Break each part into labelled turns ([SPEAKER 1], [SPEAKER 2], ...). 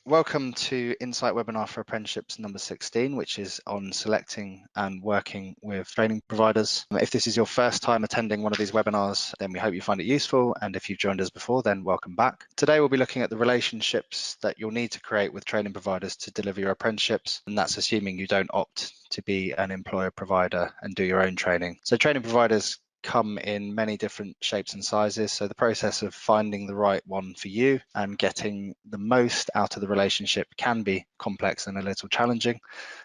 [SPEAKER 1] Welcome to Insight Webinar for Apprenticeships number 16, which is on selecting and working with training providers. If this is your first time attending one of these webinars, then we hope you find it useful. And if you've joined us before, then welcome back. Today, we'll be looking at the relationships that you'll need to create with training providers to deliver your apprenticeships. And that's assuming you don't opt to be an employer provider and do your own training. So training providers come in many different shapes and sizes, so the process of finding the right one for you and getting the most out of the relationship can be complex and a little challenging.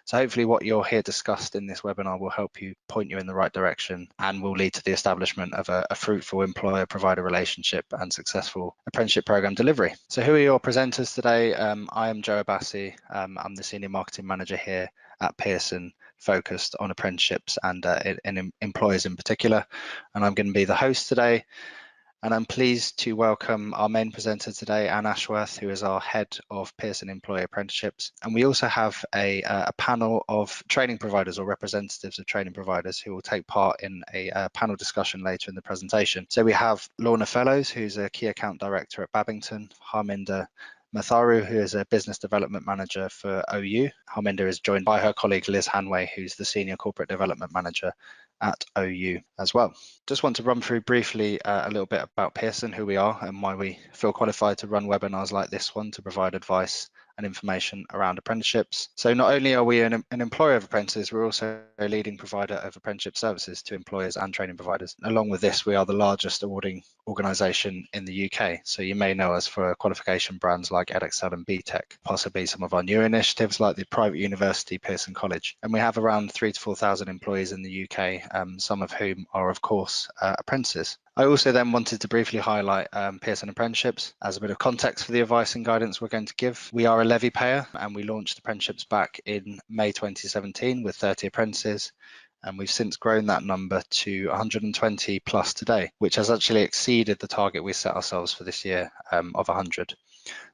[SPEAKER 1] So hopefully what you'll hear discussed in this webinar will help you point you in the right direction and will lead to the establishment of a fruitful employer provider relationship and successful apprenticeship program delivery. So who are your presenters today? I am Joe Abassi. I'm the senior marketing manager here at Pearson, focused on apprenticeships and employers in particular. And I'm going to be the host today. And I'm pleased to welcome our main presenter today, Anne Ashworth, who is our head of Pearson Employer Apprenticeships. And we also have a panel of training providers or representatives of training providers who will take part in a panel discussion later in the presentation. So we have Lorna Fellows, who's a key account director at Babington, Harminder Matharu, who is a business development manager for OU. Harminder is joined by her colleague Liz Hanway, who's the senior corporate development manager at OU as well. Just want to run through briefly a little bit about Pearson, who we are and why we feel qualified to run webinars like this one to provide advice and information around apprenticeships. So not only are we an employer of apprentices, we're also a leading provider of apprenticeship services to employers and training providers. Along with this, we are the largest awarding organisation in the UK. So you may know us for qualification brands like EdExcel and BTEC, possibly some of our new initiatives like the private university Pearson College. And we have around 3,000 to 4,000 employees in the UK, some of whom are, of course, apprentices. I also then wanted to briefly highlight Pearson Apprenticeships as a bit of context for the advice and guidance we're going to give. We are a levy payer and we launched apprenticeships back in May 2017 with 30 apprentices. And we've since grown that number to 120 plus today, which has actually exceeded the target we set ourselves for this year of 100.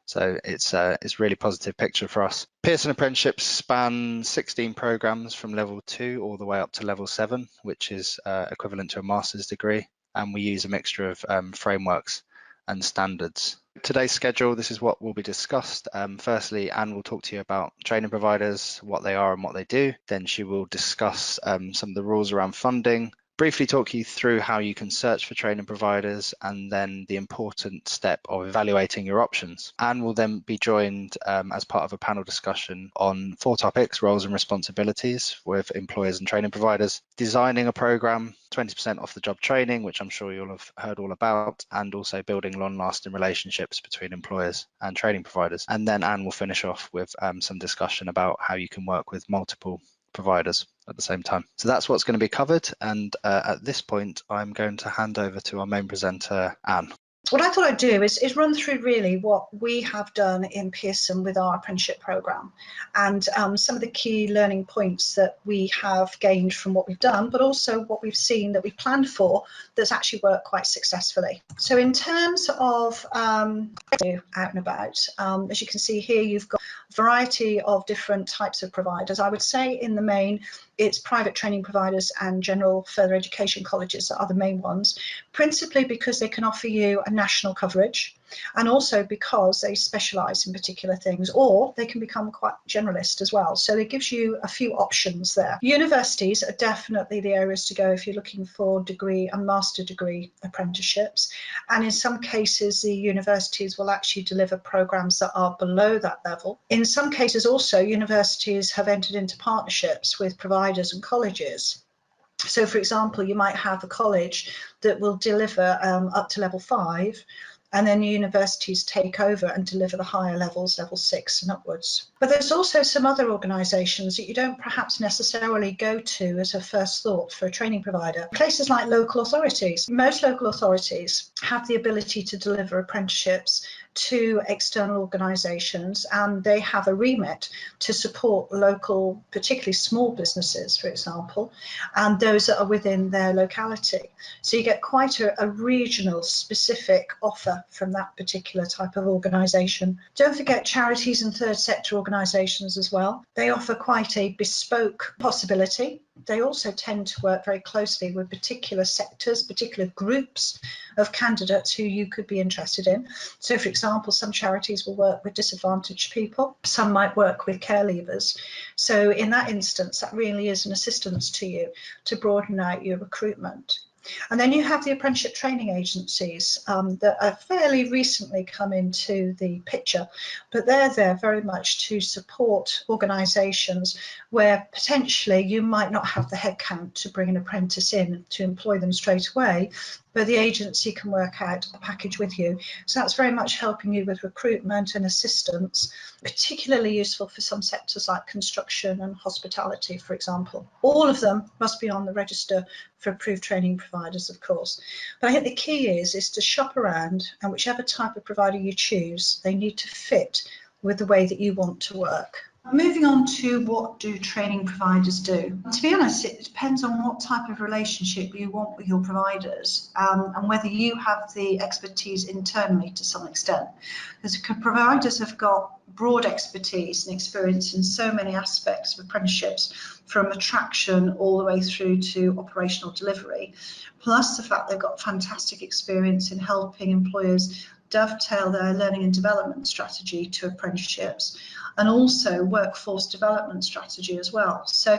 [SPEAKER 1] So it's a really positive picture for us. Pearson Apprenticeships span 16 programs from level 2 all the way up to level 7, which is equivalent to a master's degree. And we use a mixture of frameworks and standards. Today's schedule, this is what will be discussed. Firstly, Anne will talk to you about training providers, what they are and what they do. Then she will discuss some of the rules around funding, briefly talk you through how you can search for training providers, and then the important step of evaluating your options. Anne will then be joined as part of a panel discussion on 4 topics: roles and responsibilities with employers and training providers, designing a program, 20% off the job training, which I'm sure you'll have heard all about, and also building long-lasting relationships between employers and training providers. And then Anne will finish off with some discussion about how you can work with multiple providers at the same time. So that's what's going to be covered. And at this point, I'm going to hand over to our main presenter, Anne.
[SPEAKER 2] What I thought I'd do is run through really what we have done in Pearson with our apprenticeship programme and some of the key learning points that we have gained from what we've done, but also what we've seen that we planned for that's actually worked quite successfully. So in terms of out and about, as you can see here, you've got a variety of different types of providers. I would say in the main, it's private training providers and general further education colleges that are the main ones, principally because they can offer you a national coverage and also because they specialise in particular things, or they can become quite generalist as well. So it gives you a few options there. Universities are definitely the areas to go if you're looking for degree and master degree apprenticeships. And in some cases, the universities will actually deliver programmes that are below that level. In some cases also, universities have entered into partnerships with providers and colleges. So for example, you might have a college that will deliver up to level 5, and then universities take over and deliver the higher levels, level 6 and upwards. But there's also some other organisations that you don't perhaps necessarily go to as a first thought for a training provider. Places like local authorities. Most local authorities have the ability to deliver apprenticeships to external organisations, and they have a remit to support local, particularly small businesses, for example, and those that are within their locality. So you get quite a regional specific offer from that particular type of organisation. Don't forget charities and third sector organisations as well. They offer quite a bespoke possibility they also tend to work very closely with particular sectors, particular groups of candidates who you could be interested in. So, for example, some charities will work with disadvantaged people, some might work with care leavers. So in that instance, that really is an assistance to you to broaden out your recruitment. And then you have the apprenticeship training agencies that have fairly recently come into the picture, but they're there very much to support organisations where potentially you might not have the headcount to bring an apprentice in to employ them straight away, but the agency can work out a package with you. So that's very much helping you with recruitment and assistance, particularly useful for some sectors like construction and hospitality, for example. All of them must be on the register for approved training providers, of course. But I think the key is to shop around, and whichever type of provider you choose, they need to fit with the way that you want to work. Moving on to what do training providers do? To be honest, it depends on what type of relationship you want with your providers and whether you have the expertise internally to some extent. Because providers have got broad expertise and experience in so many aspects of apprenticeships, from attraction all the way through to operational delivery, plus the fact they've got fantastic experience in helping employers dovetail their learning and development strategy to apprenticeships, and also workforce development strategy as well. So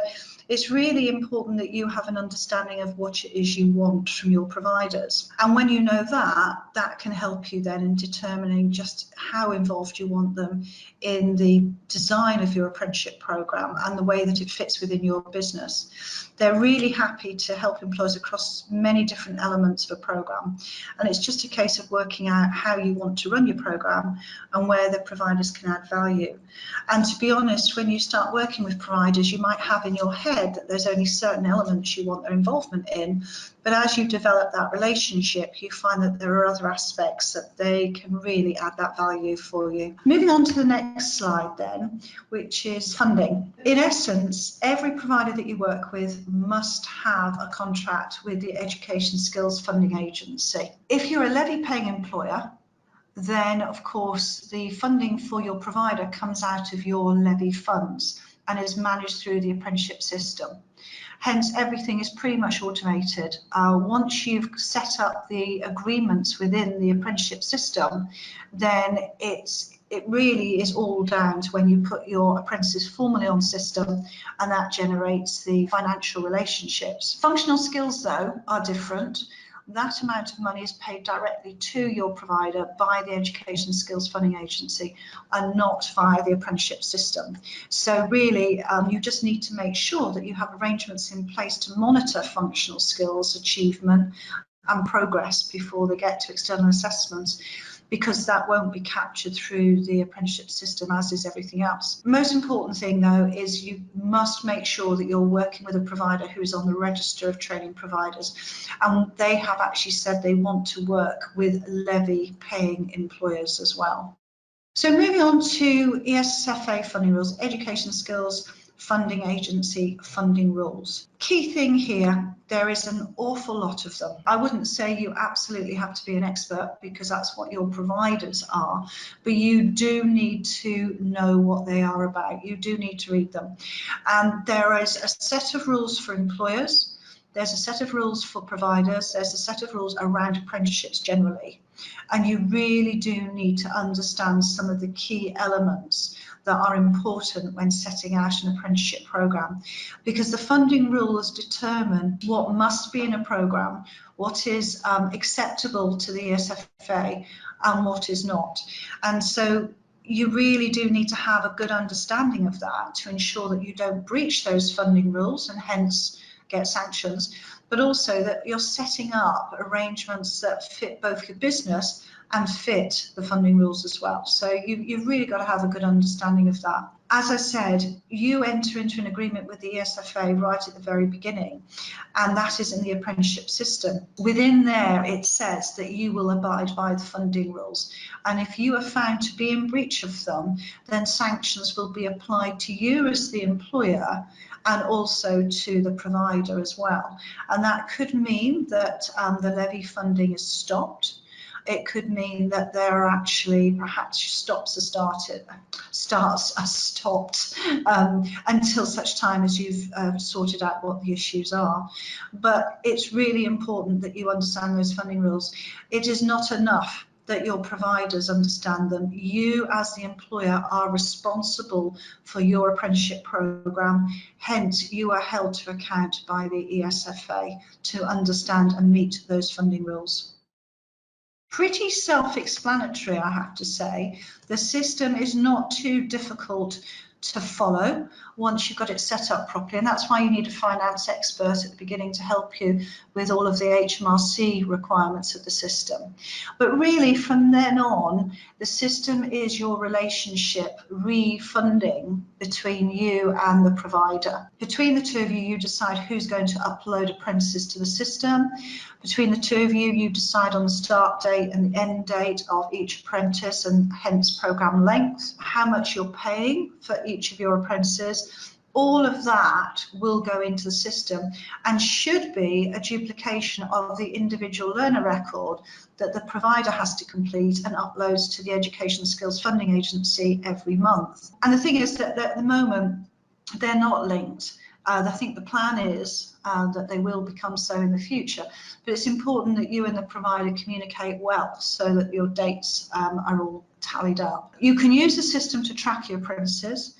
[SPEAKER 2] it's really important that you have an understanding of what it is you want from your providers. And when you know that, that can help you then in determining just how involved you want them in the design of your apprenticeship programme and the way that it fits within your business. They're really happy to help employers across many different elements of a programme, and it's just a case of working out how you want to run your programme and where the providers can add value. And to be honest, when you start working with providers, you might have in your head that there's only certain elements you want their involvement in, but as you develop that relationship, you find that there are other aspects that they can really add that value for you. Moving on to the next slide then, which is funding. In essence, every provider that you work with must have a contract with the Education Skills Funding Agency. If you're a levy-paying employer, then of course the funding for your provider comes out of your levy funds and is managed through the apprenticeship system. Hence, everything is pretty much automated. Once you've set up the agreements within the apprenticeship system, then it really is all down to when you put your apprentices formally on system, and that generates the financial relationships. Functional skills, though, are different. That amount of money is paid directly to your provider by the Education Skills Funding Agency and not via the apprenticeship system. So really, you just need to make sure that you have arrangements in place to monitor functional skills achievement and progress before they get to external assessments, because that won't be captured through the apprenticeship system, as is everything else. Most important thing, though, is you must make sure that you're working with a provider who is on the register of training providers, and they have actually said they want to work with levy-paying employers as well. So moving on to ESFA funding rules, Education Skills Funding Agency funding rules. Key thing here, there is an awful lot of them. I wouldn't say you absolutely have to be an expert, because that's what your providers are, but you do need to know what they are about. You do need to read them. And there is a set of rules for employers, there's a set of rules for providers, there's a set of rules around apprenticeships generally. And you really do need to understand some of the key elements that are important when setting out an apprenticeship programme, because the funding rules determine what must be in a programme, what is acceptable to the ESFA and what is not. And so you really do need to have a good understanding of that to ensure that you don't breach those funding rules and hence get sanctions, but also that you're setting up arrangements that fit both your business and fit the funding rules as well. So you've really got to have a good understanding of that. As I said, you enter into an agreement with the ESFA right at the very beginning, and that is in the apprenticeship system. Within there, it says that you will abide by the funding rules, and if you are found to be in breach of them, then sanctions will be applied to you as the employer and also to the provider as well. And that could mean that the levy funding is stopped. It could mean that there are actually perhaps starts are stopped until such time as you've sorted out what the issues are. But it's really important that you understand those funding rules. It is not enough that your providers understand them. You as the employer are responsible for your apprenticeship programme, hence you are held to account by the ESFA to understand and meet those funding rules. Pretty self-explanatory, I have to say. The system is not too difficult to follow once you've got it set up properly, and that's why you need a finance expert at the beginning to help you with all of the HMRC requirements of the system. But really from then on, the system is your relationship refunding between you and the provider. Between the two of you, you decide who's going to upload apprentices to the system. Between the two of you, you decide on the start date and the end date of each apprentice and hence programme length, how much you're paying for each of your apprentices. All of that will go into the system and should be a duplication of the individual learner record that the provider has to complete and uploads to the Education Skills Funding Agency every month. And the thing is that at the moment, they're not linked. I think the plan is that they will become so in the future, but it's important that you and the provider communicate well so that your dates are all tallied up. You can use the system to track your apprentices,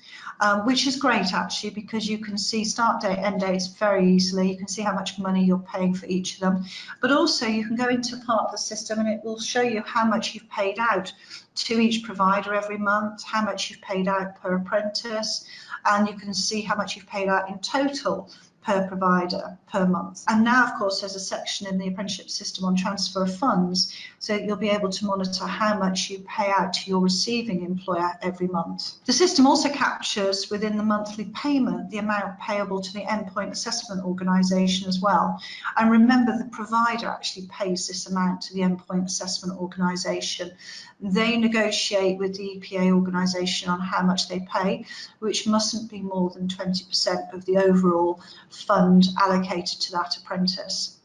[SPEAKER 2] which is great actually, because you can see start date, end dates very easily. You can see how much money you're paying for each of them, but also you can go into part of the system and it will show you how much you've paid out to each provider every month, how much you've paid out per apprentice, and you can see how much you've paid out in total per provider per month. And now, of course, there's a section in the apprenticeship system on transfer of funds, so you'll be able to monitor how much you pay out to your receiving employer every month. The system also captures within the monthly payment the amount payable to the endpoint assessment organisation as well. And remember, the provider actually pays this amount to the endpoint assessment organisation. They negotiate with the EPAO organisation on how much they pay, which mustn't be more than 20% of the overall fund allocated to that apprentice.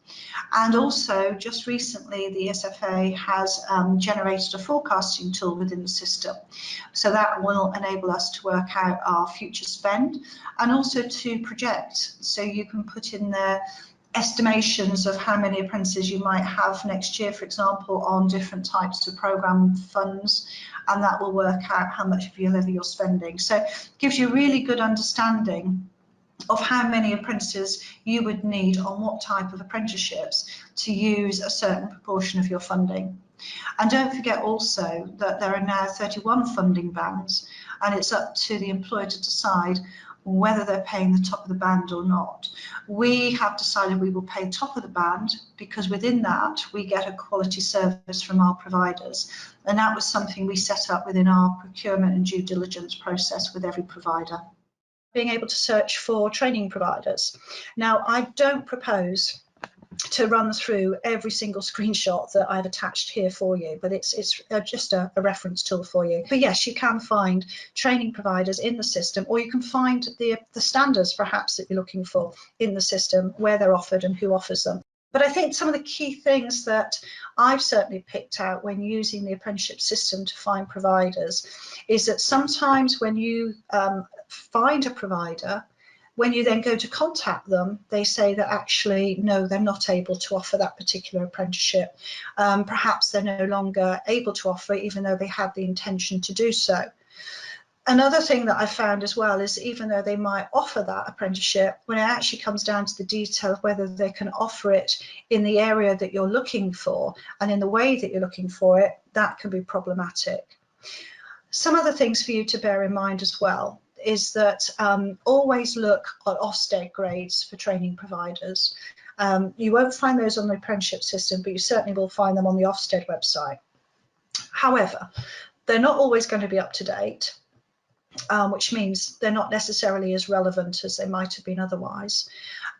[SPEAKER 2] And also, just recently, the SFA has generated a forecasting tool within the system. So that will enable us to work out our future spend and also to project. So you can put in there estimations of how many apprentices you might have next year, for example, on different types of programme funds, and that will work out how much of your levy you're spending. So it gives you a really good understanding of how many apprentices you would need on what type of apprenticeships to use a certain proportion of your funding. And don't forget also that there are now 31 funding bands, and it's up to the employer to decide whether they're paying the top of the band or not. We have decided we will pay top of the band because within that we get a quality service from our providers, and that was something we set up within our procurement and due diligence process with every provider. Being able to search for training providers. Now, I don't propose to run through every single screenshot that I've attached here for you, but it's just a reference tool for you. But yes, you can find training providers in the system, or you can find the standards perhaps that you're looking for in the system, where they're offered and who offers them. But I think some of the key things that I've certainly picked out when using the apprenticeship system to find providers is that sometimes when you find a provider, when you then go to contact them, they say that actually, no, they're not able to offer that particular apprenticeship. Perhaps they're no longer able to offer it, even though they had the intention to do so. Another thing that I found as well is even though they might offer that apprenticeship, when it actually comes down to the detail of whether they can offer it in the area that you're looking for and in the way that you're looking for it, that can be problematic. Some other things for you to bear in mind as well is that always look at Ofsted grades for training providers. You won't find those on the apprenticeship system, but you certainly will find them on the Ofsted website. However, they're not always going to be up to date, which means they're not necessarily as relevant as they might have been otherwise.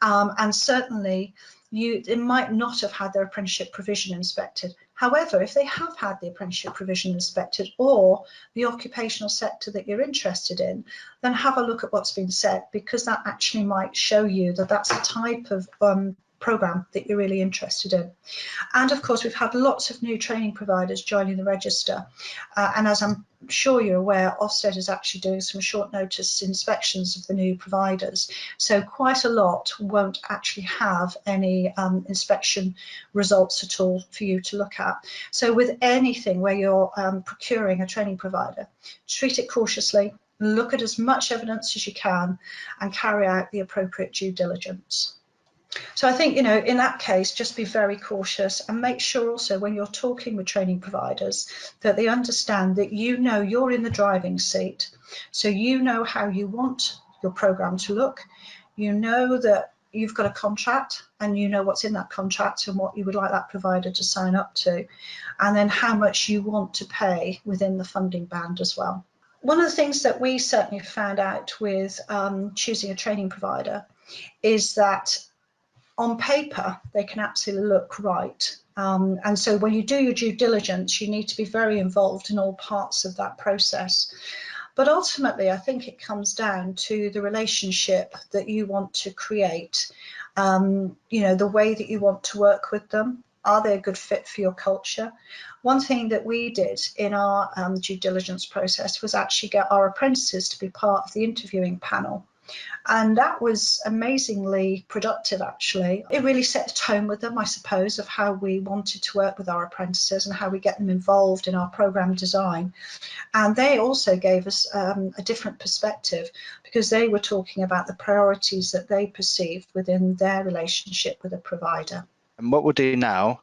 [SPEAKER 2] And certainly, they might not have had their apprenticeship provision inspected. However, if they have had the apprenticeship provision inspected or the occupational sector that you're interested in, then have a look at what's been said, because that actually might show you that that's a type of programme that you're really interested in. And of course, we've had lots of new training providers joining the register. And as I'm sure you're aware, Ofsted is actually doing some short notice inspections of the new providers. So quite a lot won't actually have any inspection results at all for you to look at. So with anything where you're procuring a training provider, treat it cautiously, look at as much evidence as you can, and carry out the appropriate due diligence. So I think, you know, in that case, just be very cautious and make sure also when you're talking with training providers that they understand that you know you're in the driving seat. So you know how you want your programme to look. You know that you've got a contract and you know what's in that contract and what you would like that provider to sign up to, and then how much you want to pay within the funding band as well. One of the things that we certainly found out with choosing a training provider is that on paper, they can absolutely look right. And so when you do your due diligence, you need to be very involved in all parts of that process. But ultimately, I think it comes down to the relationship that you want to create, you know, the way that you want to work with them. Are they a good fit for your culture? One thing that we did in our due diligence process was actually get our apprentices to be part of the interviewing panel. And that was amazingly productive, actually. It really set the tone with them, I suppose, of how we wanted to work with our apprentices and how we get them involved in our programme design. And they also gave us a different perspective because they were talking about the priorities that they perceived within their relationship with a provider.
[SPEAKER 1] And what we'll do now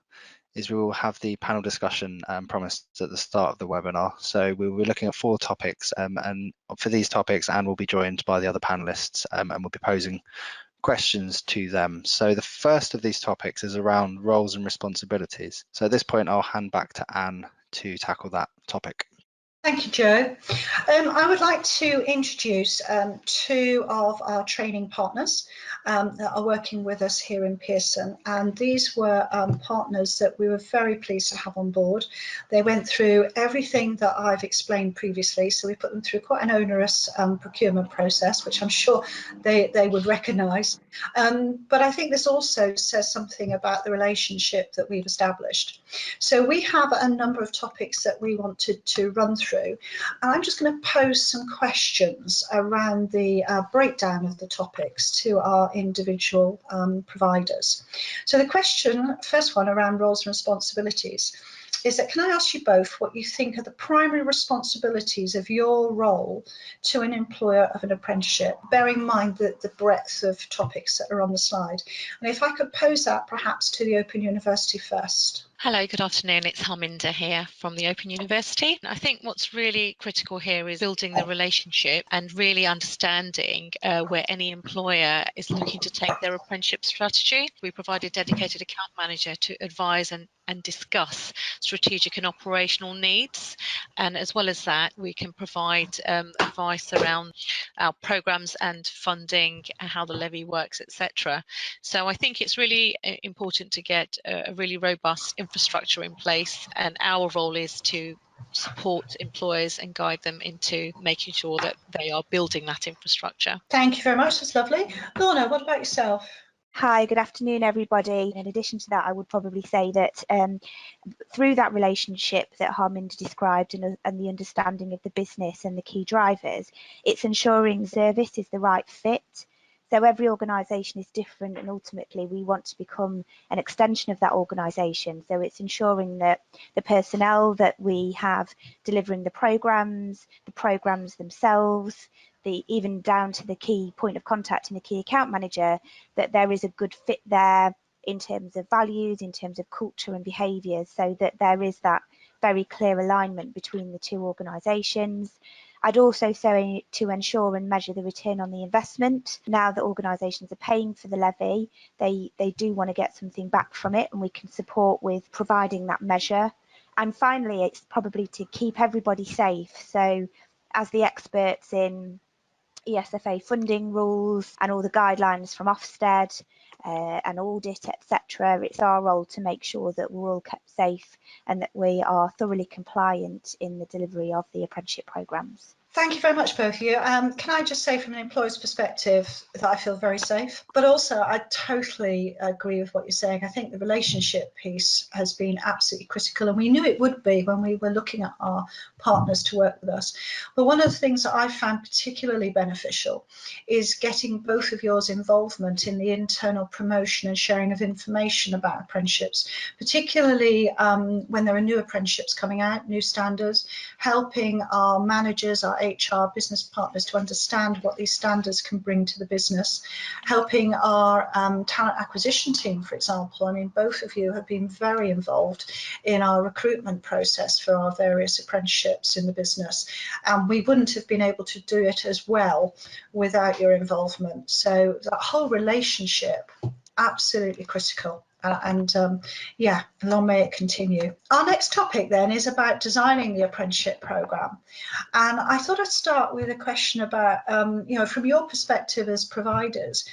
[SPEAKER 1] is we will have the panel discussion promised at the start of the webinar. So we will be looking at 4 topics, and for these topics, Anne will be joined by the other panelists, and we'll be posing questions to them. So the first of these topics is around roles and responsibilities. So at this point, I'll hand back to Anne to tackle that topic.
[SPEAKER 2] Thank you, Joe. I would like to introduce 2 of our training partners that are working with us here in Pearson, and these were partners that we were very pleased to have on board. They went through everything that I've explained previously, so we put them through quite an onerous procurement process, which I'm sure they would recognise. But I think this also says something about the relationship that we've established. So we have a number of topics that we wanted to run through. And I'm just going to pose some questions around the breakdown of the topics to our individual providers. So the first one around roles and responsibilities is that, can I ask you both what you think are the primary responsibilities of your role to an employer of an apprenticeship, bearing in mind the breadth of topics that are on the slide? And if I could pose that perhaps to the Open University first.
[SPEAKER 3] Hello, good afternoon. It's Harminder here from the Open University. I think what's really critical here is building the relationship and really understanding where any employer is looking to take their apprenticeship strategy. We provide a dedicated account manager to advise and discuss strategic and operational needs. And as well as that, we can provide advice around our programmes and funding, how the levy works, etc. So I think it's really important to get a really robust infrastructure in place, and our role is to support employers and guide them into making sure that they are building that infrastructure.
[SPEAKER 2] Thank you very much, that's lovely. Lorna, what about yourself?
[SPEAKER 4] Hi, good afternoon, everybody. In addition to that, I would probably say that through that relationship that Harminder described and the understanding of the business and the key drivers, it's ensuring service is the right fit. So every organisation is different, and ultimately we want to become an extension of that organisation. So it's ensuring that the personnel that we have delivering the programmes themselves, even down to the key point of contact and the key account manager, that there is a good fit there in terms of values, in terms of culture and behaviours, so that there is that very clear alignment between the 2 organisations. I'd also say to ensure and measure the return on the investment. Now that organisations are paying for the levy, they do want to get something back from it, and we can support with providing that measure. And finally, it's probably to keep everybody safe. So as the experts in ESFA funding rules and all the guidelines from Ofsted and audit, etc., it's our role to make sure that we're all kept safe and that we are thoroughly compliant in the delivery of the apprenticeship programmes.
[SPEAKER 2] Thank you very much, both of you. Can I just say from an employer's perspective that I feel very safe, but also I totally agree with what you're saying. I think the relationship piece has been absolutely critical, and we knew it would be when we were looking at our partners to work with us. But one of the things that I found particularly beneficial is getting both of yours involvement in the internal promotion and sharing of information about apprenticeships, particularly when there are new apprenticeships coming out, new standards, helping our managers, our HR business partners to understand what these standards can bring to the business, helping our talent acquisition team, for example. I mean, both of you have been very involved in our recruitment process for our various apprenticeships in the business, and we wouldn't have been able to do it as well without your involvement. So that whole relationship, absolutely critical. Yeah, long may it continue. Our next topic then is about designing the apprenticeship programme. And I thought I'd start with a question about, from your perspective as providers,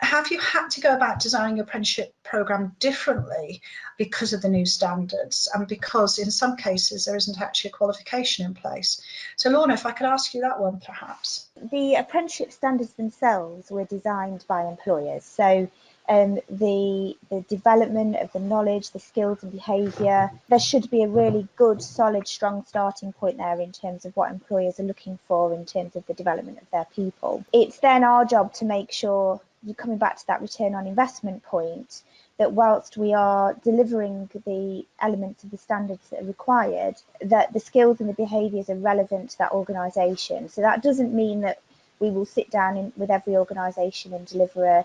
[SPEAKER 2] have you had to go about designing your apprenticeship programme differently because of the new standards and because in some cases there isn't actually a qualification in place? So Lorna, if I could ask you that one perhaps.
[SPEAKER 4] The apprenticeship standards themselves were designed by employers. So the development of the knowledge, the skills and behaviour, there should be a really good, solid, strong starting point there in terms of what employers are looking for in terms of the development of their people. It's then our job to make sure, you're coming back to that return on investment point, that whilst we are delivering the elements of the standards that are required, that the skills and the behaviours are relevant to that organisation. So that doesn't mean that we will sit down with every organisation and deliver a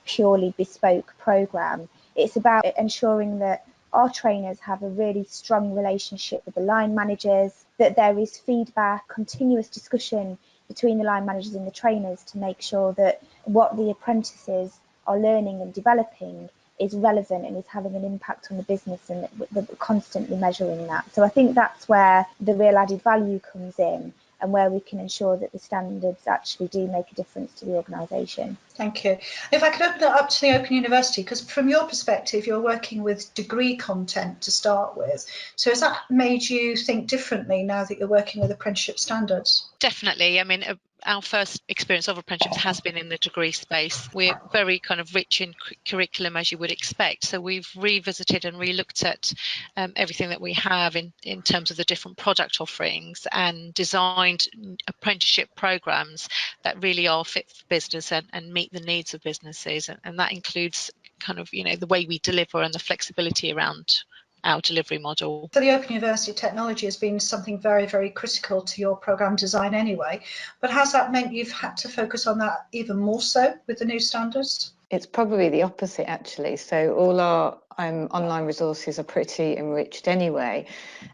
[SPEAKER 4] purely bespoke programme. It's about ensuring that our trainers have a really strong relationship with the line managers, that there is feedback, continuous discussion between the line managers and the trainers to make sure that what the apprentices are learning and developing is relevant and is having an impact on the business, and that we're constantly measuring that. So I think that's where the real added value comes in, and where we can ensure that the standards actually do make a difference to the organisation.
[SPEAKER 2] Thank you. If I could open it up to the Open University, because from your perspective, you're working with degree content to start with. So has that made you think differently now that you're working with apprenticeship standards?
[SPEAKER 3] Definitely. I mean, our first experience of apprenticeships has been in the degree space. We're very kind of rich in curriculum, as you would expect. So we've revisited and re-looked at everything that we have in terms of the different product offerings, and designed apprenticeship programs that really are fit for business and meet the needs of businesses. And that includes kind of, the way we deliver and the flexibility around our delivery model.
[SPEAKER 2] For the Open University, technology has been something very, very critical to your programme design anyway, but has that meant you've had to focus on that even more so with the new standards?
[SPEAKER 5] It's probably the opposite, actually. So all our online resources are pretty enriched anyway.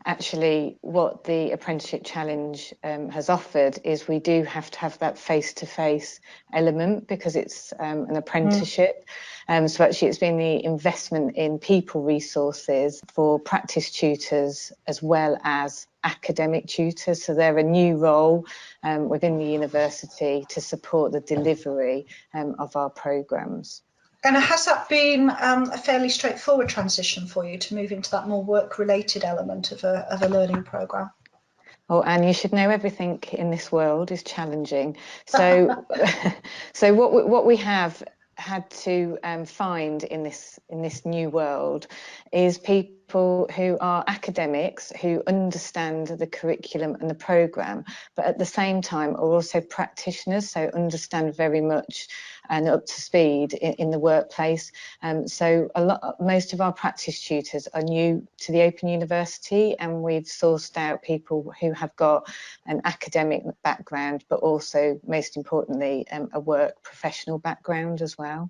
[SPEAKER 5] Actually, what the Apprenticeship Challenge has offered is we do have to have that face-to-face element because it's an apprenticeship. So actually it's been the investment in people resources for practice tutors as well as academic tutors. So they're a new role within the university to support the delivery of our programmes.
[SPEAKER 2] And has that been a fairly straightforward transition for you to move into that more work-related element of a learning programme?
[SPEAKER 5] Oh, and you should know everything in this world is challenging. So, so what we have had to find in this new world is people who are academics who understand the curriculum and the programme, but at the same time are also practitioners, so understand very much and up to speed in the workplace. So most of our practice tutors are new to the Open University, and we've sourced out people who have got an academic background, but also, most importantly, a work professional background as well.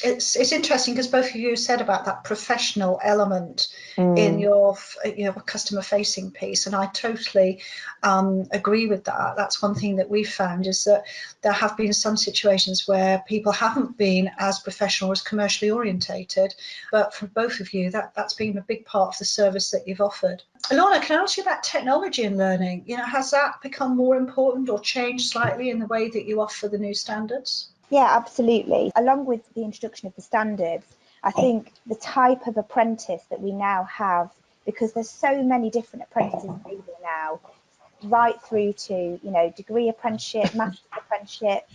[SPEAKER 2] It's interesting because both of you said about that professional element in your customer facing piece, and I totally agree with that. That's one thing that we've found, is that there have been some situations where people haven't been as professional, as commercially orientated, but for both of you that's been a big part of the service that you've offered. Lorna, can I ask you about technology and learning? Has that become more important or changed slightly in the way that you offer the new standards?
[SPEAKER 4] Yeah, absolutely. Along with the introduction of the standards, I think the type of apprentice that we now have, because there's so many different apprentices available now, right through to, you know, degree apprenticeship, master's apprenticeship.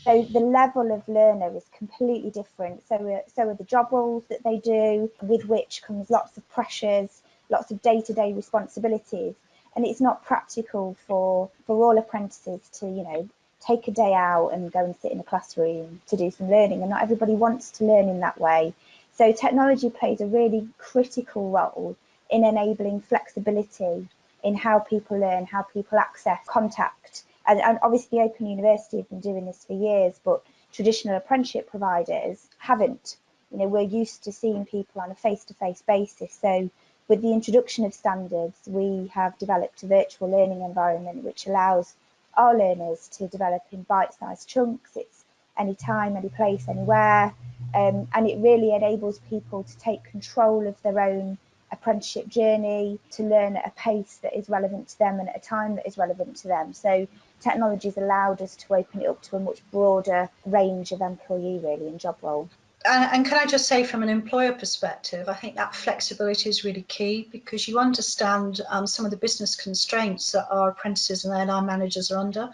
[SPEAKER 4] So the level of learner is completely different. So are the job roles that they do, with which comes lots of pressures, lots of day-to-day responsibilities. And it's not practical for all apprentices to, you know, take a day out and go and sit in a classroom to do some learning. And not everybody wants to learn in that way. So technology plays a really critical role in enabling flexibility in how people learn, how people access contact. And obviously the Open University have been doing this for years, but traditional apprenticeship providers haven't. You know, we're used to seeing people on a face-to-face basis. So with the introduction of standards, we have developed a virtual learning environment which allows our learners to develop in bite-sized chunks. It's any time, any place, anywhere. And it really enables people to take control of their own apprenticeship journey, to learn at a pace that is relevant to them and at a time that is relevant to them. So technology has allowed us to open it up to a much broader range of employee, really, and job role.
[SPEAKER 2] And can I just say, from an employer perspective, I think that flexibility is really key, because you understand some of the business constraints that our apprentices and their line managers are under.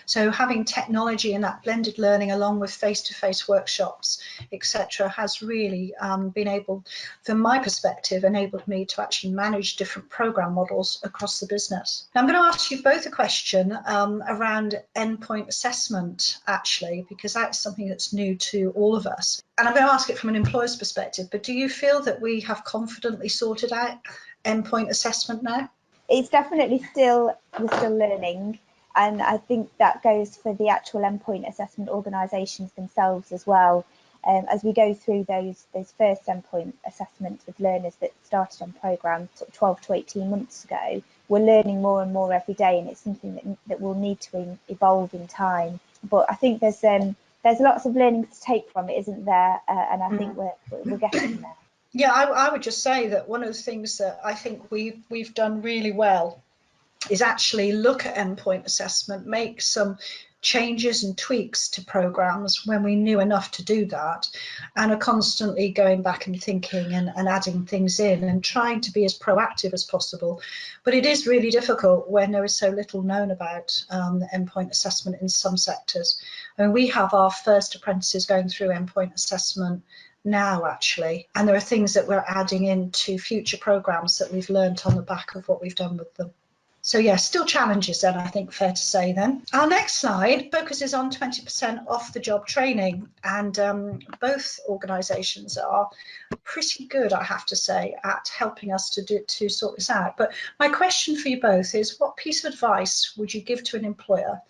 [SPEAKER 2] So having technology and that blended learning along with face-to-face workshops, etc., has really been able, from my perspective, enabled me to actually manage different program models across the business. Now, I'm going to ask you both a question around endpoint assessment, actually, because that's something that's new to all of us. And I'm going to ask it from an employer's perspective, but do you feel that we have confidently sorted out endpoint assessment now?
[SPEAKER 4] It's definitely we're still learning, and I think that goes for the actual endpoint assessment organisations themselves as well. As we go through those first endpoint assessments with learners that started on programme sort of 12 to 18 months ago, we're learning more and more every day, and it's something that will need to evolve in time. But I think there's lots of learnings to take from it, isn't there? And I think we're getting there.
[SPEAKER 2] Yeah, I would just say that one of the things that I think we've done really well is actually look at endpoint assessment, make some changes and tweaks to programs when we knew enough to do that, and are constantly going back and thinking and adding things in and trying to be as proactive as possible. But it is really difficult when there is so little known about the endpoint assessment in some sectors. And we have our first apprentices going through endpoint assessment now, actually, and there are things that we're adding into future programs that we've learned on the back of what we've done with them. So yeah, still challenges then, I think, fair to say then. Our next slide focuses on 20% off the job training, and both organisations are pretty good, I have to say, at helping us to sort this out. But my question for you both is, what piece of advice would you give to an employer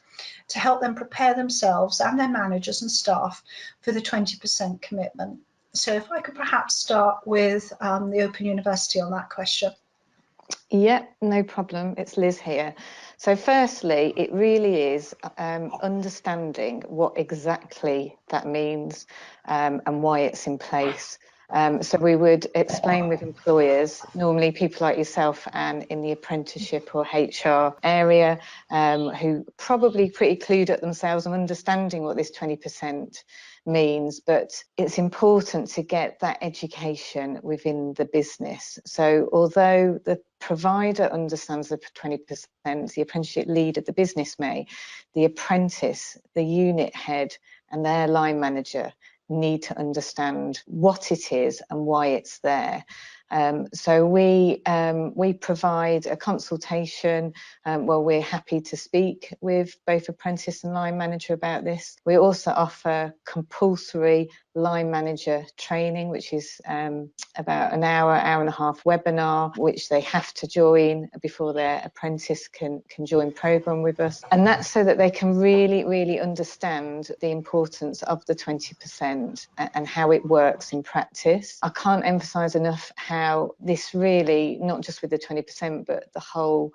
[SPEAKER 2] to help them prepare themselves and their managers and staff for the 20% commitment? So if I could perhaps start with the Open University on that question.
[SPEAKER 5] Yeah, no problem. It's Liz here. So firstly, it really is understanding what exactly that means and why it's in place. So we would explain with employers, normally people like yourself and in the apprenticeship or HR area, who probably pretty clued up themselves on understanding what this 20% means, but it's important to get that education within the business. So although the provider understands the 20%, the apprenticeship leader, the business may, the apprentice, the unit head and their line manager need to understand what it is and why it's there. So we provide a consultation where we're happy to speak with both apprentice and line manager about this. We also offer compulsory line manager training, which is about an hour and a half webinar, which they have to join before their apprentice can join programme with us. And that's so that they can really understand the importance of the 20% and how it works in practice. I can't emphasise enough how this really, not just with the 20%, but the whole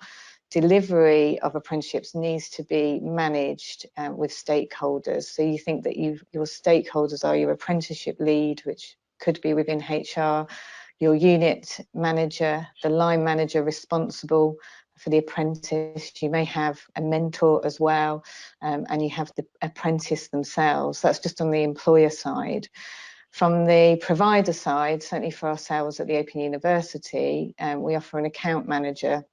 [SPEAKER 5] delivery of apprenticeships needs to be managed with stakeholders. So you think that your stakeholders are your apprenticeship lead, which could be within HR, your unit manager, the line manager responsible for the apprentice. You may have a mentor as well, and you have the apprentice themselves. That's just on the employer side. From the provider side, certainly for ourselves at the Open University, we offer an account manager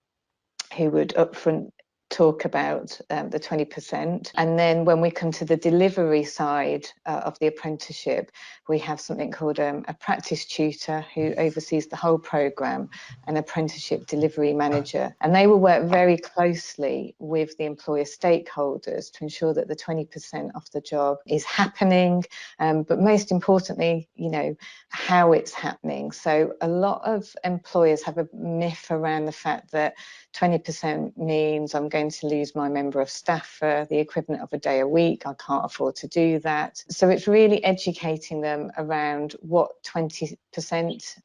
[SPEAKER 5] who would upfront talk about the 20%. And then when we come to the delivery side of the apprenticeship, we have something called a practice tutor who oversees the whole programme, an apprenticeship delivery manager. And they will work very closely with the employer stakeholders to ensure that the 20% off the job is happening, but most importantly, you know, how it's happening. So a lot of employers have a myth around the fact that 20% means I'm going to lose my member of staff for the equivalent of a day a week. I can't afford to do that. So it's really educating them around what 20%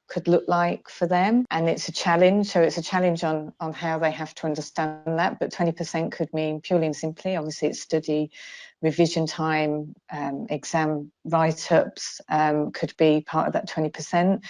[SPEAKER 5] could look like for them. And it's a challenge. So it's a challenge on how they have to understand that. But 20% could mean purely and simply, obviously, it's study, revision time, exam write-ups could be part of that 20%.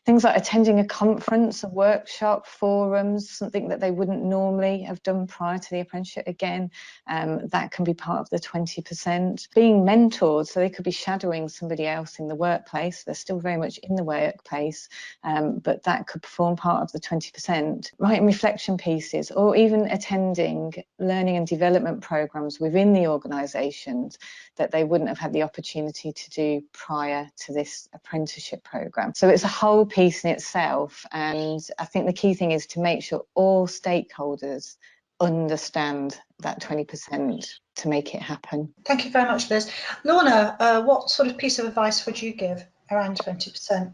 [SPEAKER 5] Things like attending a conference, a workshop, forums, something that they wouldn't normally have done prior to the apprenticeship, again, that can be part of the 20%. Being mentored, so they could be shadowing somebody else in the workplace. They're still very much in the workplace, but that could form part of the 20%. Writing reflection pieces, or even attending learning and development programs within the organisations that they wouldn't have had the opportunity to do prior to this apprenticeship programme. So it's a whole piece in itself, and I think the key thing is to make sure all stakeholders understand that 20% to make it happen.
[SPEAKER 2] Thank you very much, Liz. Lorna, what sort of piece of advice would you give around 20%?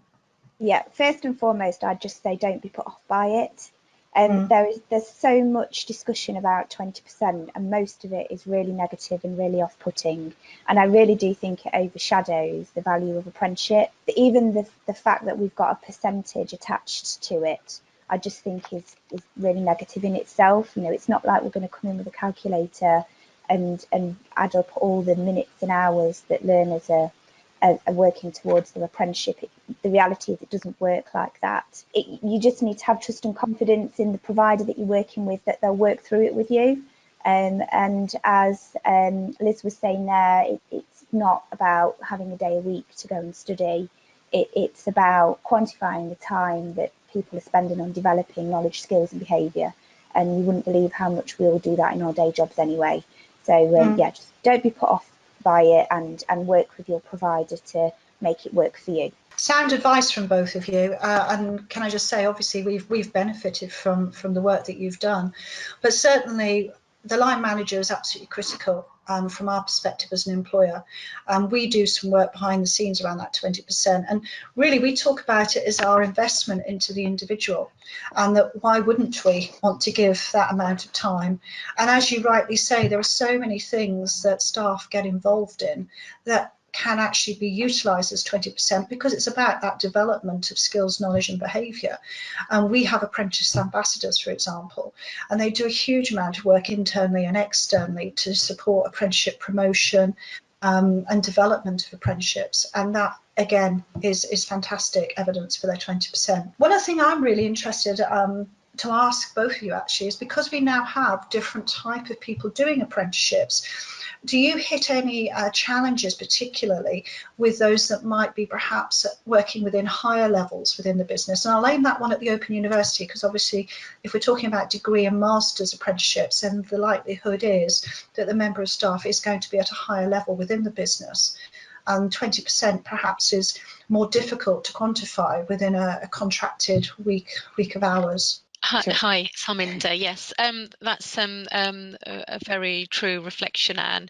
[SPEAKER 4] Yeah, first and foremost, I'd just say don't be put off by it. There's so much discussion about 20%, and most of it is really negative and really off-putting. And I really do think it overshadows the value of apprenticeship. Even the fact that we've got a percentage attached to it, I just think is really negative in itself. You know, it's not like we're going to come in with a calculator and add up all the minutes and hours that learners are working towards their apprenticeship. The reality is it doesn't work like that. You just need to have trust and confidence in the provider that you're working with, that they'll work through it with you. And as Liz was saying there, it's not about having a day a week to go and study. It's about quantifying the time that people are spending on developing knowledge, skills and behaviour. And you wouldn't believe how much we all do that in our day jobs anyway. So yeah, just don't be put off by it, and work with your provider to make it work for you.
[SPEAKER 2] Sound advice from both of you, and can I just say, obviously we've benefited from the work that you've done, but certainly the line manager is absolutely critical from our perspective as an employer. We do some work behind the scenes around that 20%, and really we talk about it as our investment into the individual, and that why wouldn't we want to give that amount of time? And as you rightly say, there are so many things that staff get involved in that can actually be utilised as 20%, because it's about that development of skills, knowledge and behaviour. And we have apprentice ambassadors, for example, and they do a huge amount of work internally and externally to support apprenticeship promotion and development of apprenticeships. And that, again, is fantastic evidence for their 20%. One other thing I'm really interested to ask both of you actually is, because we now have different type of people doing apprenticeships, do you hit any challenges particularly with those that might be perhaps working within higher levels within the business? And I'll aim that one at the Open University, because obviously if we're talking about degree and master's apprenticeships, then the likelihood is that the member of staff is going to be at a higher level within the business. And 20% perhaps is more difficult to quantify within a contracted week of hours.
[SPEAKER 3] Hi, it's Harminder. Yes, that's a very true reflection, Anne.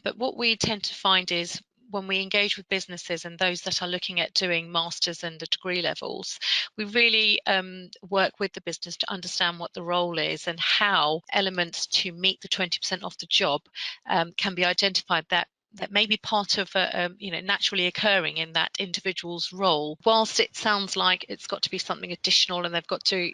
[SPEAKER 3] But what we tend to find is, when we engage with businesses and those that are looking at doing masters and the degree levels, we really work with the business to understand what the role is and how elements to meet the 20% off the job can be identified that may be part of naturally occurring in that individual's role. Whilst it sounds like it's got to be something additional and they've got to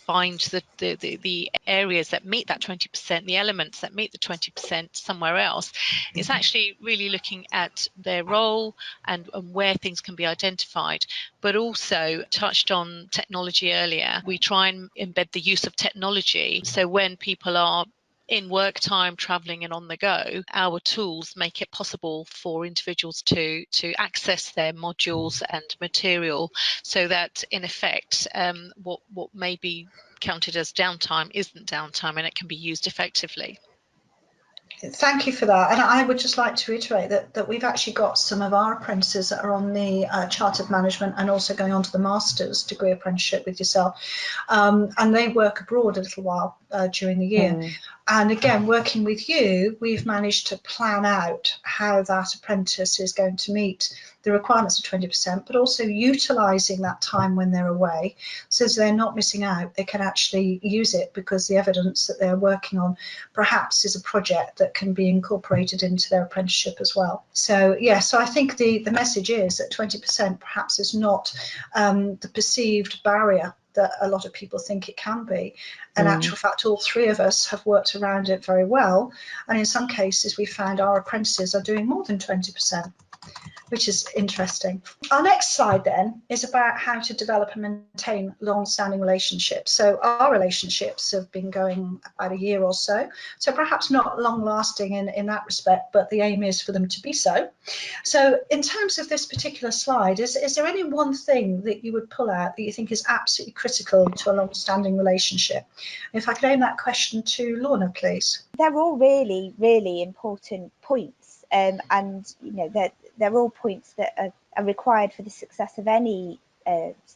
[SPEAKER 3] find the areas that meet that 20%, the elements that meet the 20% somewhere else, it's actually really looking at their role and where things can be identified. But also, touched on technology earlier, we try and embed the use of technology, so when people are in work time, travelling and on the go, our tools make it possible for individuals to access their modules and material, so that in effect what may be counted as downtime isn't downtime, and it can be used effectively.
[SPEAKER 2] Thank you for that. And I would just like to reiterate that we've actually got some of our apprentices that are on the Chartered Management and also going on to the Master's degree apprenticeship with yourself. And they work abroad a little while during the year. And again, working with you, we've managed to plan out how that apprentice is going to meet the requirements of 20%, but also utilising that time when they're away, so as they're not missing out. They can actually use it because the evidence that they're working on perhaps is a project that can be incorporated into their apprenticeship as well. So yeah, so I think the message is that 20% perhaps is not the perceived barrier that a lot of people think it can be. In actual fact, all three of us have worked around it very well, and in some cases we found our apprentices are doing more than 20%, which is interesting. Our next slide then is about how to develop and maintain long-standing relationships. So our relationships have been going about a year or so perhaps not long-lasting in that respect, but the aim is for them to be so. So in terms of this particular slide, is there any one thing that you would pull out that you think is absolutely critical to a long-standing relationship? If I could aim that question to Lorna, please.
[SPEAKER 4] They're all really, really important points, and you know, they're all points that are required for the success of any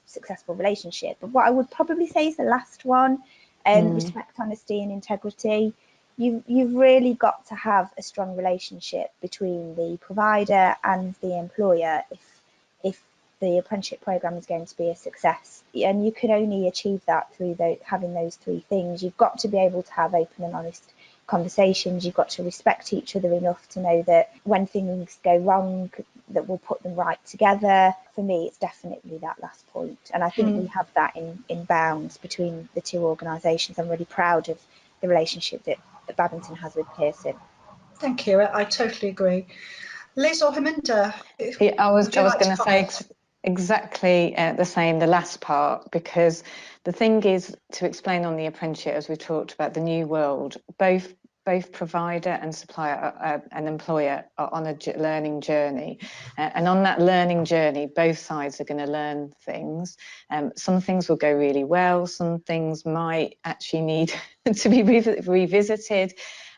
[SPEAKER 4] successful relationship. But what I would probably say is the last one, respect, honesty and integrity. You've really got to have a strong relationship between the provider and the employer if the apprenticeship programme is going to be a success. And you can only achieve that through having those three things. You've got to be able to have open and honest conversations. You've got to respect each other enough to know that when things go wrong, that we'll put them right together. For me, it's definitely that last point, and I think we have that in bounds between the two organisations. I'm really proud of the relationship that Babington has with Pearson.
[SPEAKER 2] Thank you. I totally agree. Liz or Haminda?
[SPEAKER 5] I was going to say exactly the same, the last part, because the thing is to explain on the apprenticeship, as we talked about, the new world, both provider and supplier and employer are on a learning journey, and on that learning journey both sides are going to learn things. Some things will go really well, some things might actually need to be revisited.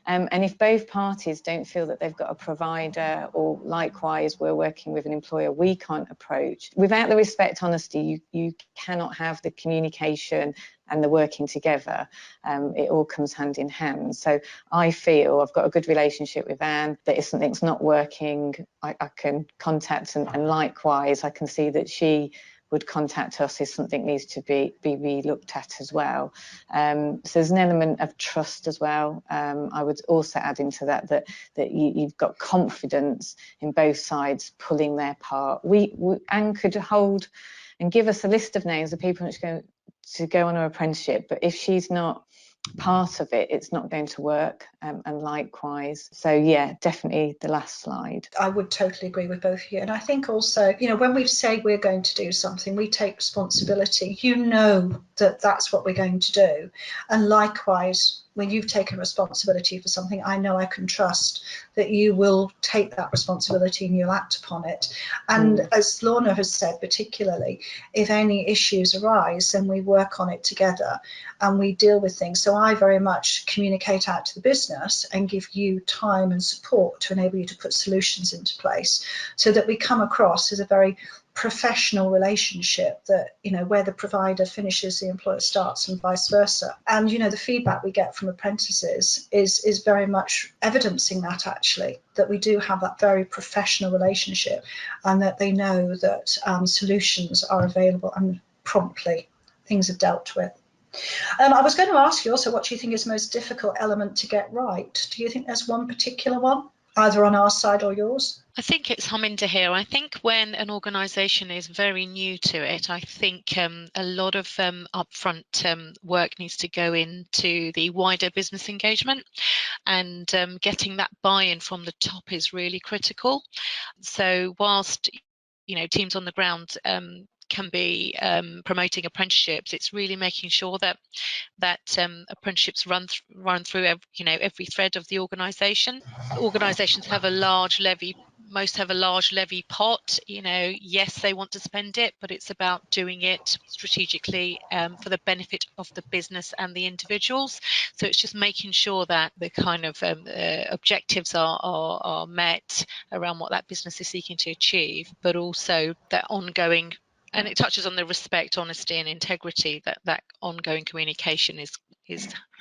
[SPEAKER 5] And if both parties don't feel that they've got a provider, or likewise we're working with an employer we can't approach, without the respect, honesty, you cannot have the communication and the working together. It all comes hand in hand. So I feel I've got a good relationship with Anne, that if something's not working, I can contact, and likewise I can see that she would contact us if something needs to be re-looked at as well. So there's an element of trust as well. I would also add into that you've got confidence in both sides pulling their part. Anne could hold and give us a list of names of people which going to go on her apprenticeship, but if she's not part of it, it's not going to work, and likewise. So yeah, definitely the last slide.
[SPEAKER 2] I would totally agree with both of you. And I think also, you know, when we say we're going to do something, we take responsibility. You know that that's what we're going to do. And likewise, when you've taken responsibility for something, I know I can trust that you will take that responsibility and you'll act upon it. And as Lorna has said, particularly, if any issues arise, then we work on it together and we deal with things. So I very much communicate out to the business and give you time and support to enable you to put solutions into place, so that we come across as a very professional relationship, that, you know, where the provider finishes, the employer starts, and vice versa. And, you know, the feedback we get from apprentices is very much evidencing that, actually, that we do have that very professional relationship, and that they know that solutions are available and promptly things are dealt with. I was going to ask you also, what do you think is the most difficult element to get right? Do you think there's one particular one, either on our side or yours?
[SPEAKER 3] I think it's Haminda here. I think when an organisation is very new to it, I think a lot of upfront work needs to go into the wider business engagement, and getting that buy-in from the top is really critical. So whilst, you know, teams on the ground can be promoting apprenticeships, it's really making sure that apprenticeships run through every thread of the organisation. Organisations have a large levy most have a large levy pot. You know, yes, they want to spend it, but it's about doing it strategically for the benefit of the business and the individuals. So it's just making sure that the kind of objectives are met around what that business is seeking to achieve, but also that ongoing, and it touches on the respect, honesty and integrity, that ongoing communication is